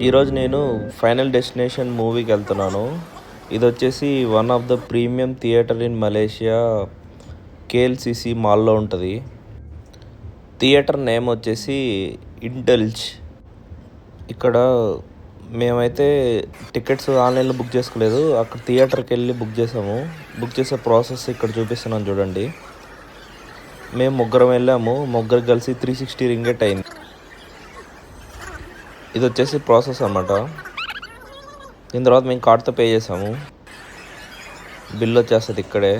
ఈరోజు నేను final destination మూవీకి వెళ్తున్నాను. ఇది వచ్చేసి one of the premium theatre in Malaysia KLCC మాల్లో ఉంటుంది. థియేటర్ నేమ్ వచ్చేసి ఇంటెల్జ్. ఇక్కడ మేమైతే టికెట్స్ ఆన్లైన్లో బుక్ చేసుకోలేదు, అక్కడ థియేటర్కి వెళ్ళి బుక్ చేసాము. బుక్ చేసే ప్రాసెస్ ఇక్కడ చూపిస్తున్నాను చూడండి. మేము ముగ్గురం వెళ్ళాము, ముగ్గురు కలిసి 360 రింగెట్ అయింది. ఇది వచ్చేసి ప్రాసెస్ అన్నమాట. దీని తర్వాత మేము కార్డ్తో పే చేసాము, బిల్ వచ్చేస్తుంది ఇక్కడే.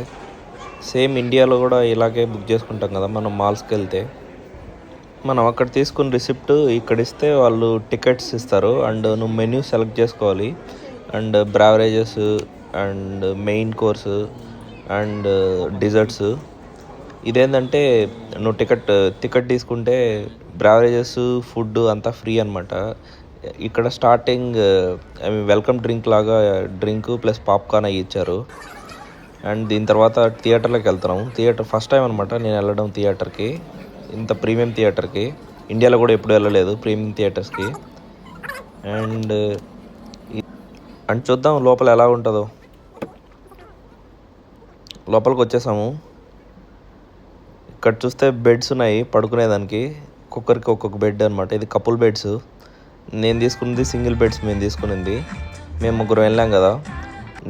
సేమ్ ఇండియాలో కూడా ఇలాగే బుక్ చేసుకుంటాం కదా మనం మాల్స్కి వెళ్తే. మనం అక్కడ తీసుకున్న రిసిప్ట్ ఇక్కడ ఇస్తే వాళ్ళు టికెట్స్ ఇస్తారు. అండ్ నువ్వు మెన్యూ సెలెక్ట్ చేసుకోవాలి. And beverages and main course and desserts. ఇదేంటంటే నువ్వు టికెట్ తీసుకుంటే బ్రావరేజెస్ ఫుడ్ అంతా ఫ్రీ అనమాట. ఇక్కడ స్టార్టింగ్ వెల్కమ్ డ్రింక్ లాగా డ్రింక్ ప్లస్ పాప్కార్న్ అవి ఇచ్చారు. అండ్ దీని తర్వాత థియేటర్లోకి వెళ్తున్నాము. థియేటర్ ఫస్ట్ టైం అనమాట నేను వెళ్ళడం థియేటర్కి, ఇంత ప్రీమియం థియేటర్కి. ఇండియాలో కూడా ఎప్పుడు వెళ్ళలేదు ప్రీమియం థియేటర్స్కి. అండ్ చూద్దాం లోపల ఎలా ఉంటుందో. లోపలికి వచ్చేసాము. ఇక్కడ చూస్తే బెడ్స్ ఉన్నాయి పడుకునేదానికి, ఒక్కొక్కరికి ఒక్కొక్క బెడ్ అనమాట. ఇది కపుల్ బెడ్స్. నేను తీసుకున్నది సింగిల్ బెడ్స్. మేము ముగ్గురం వెళ్ళాం కదా.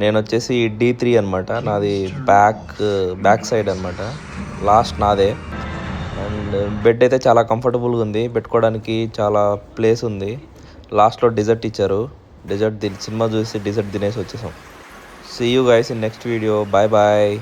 నేను వచ్చేసి D3 అనమాట. నాది బ్యాక్ సైడ్ అనమాట, లాస్ట్ నాదే. అండ్ బెడ్ అయితే చాలా కంఫర్టబుల్గా ఉంది, పెట్టుకోవడానికి చాలా ప్లేస్ ఉంది. లాస్ట్లో డిజర్ట్ ఇచ్చారు. సినిమా చూసి డిజర్ట్ తినేసి వచ్చేసాం. See you guys in next video. Bye bye.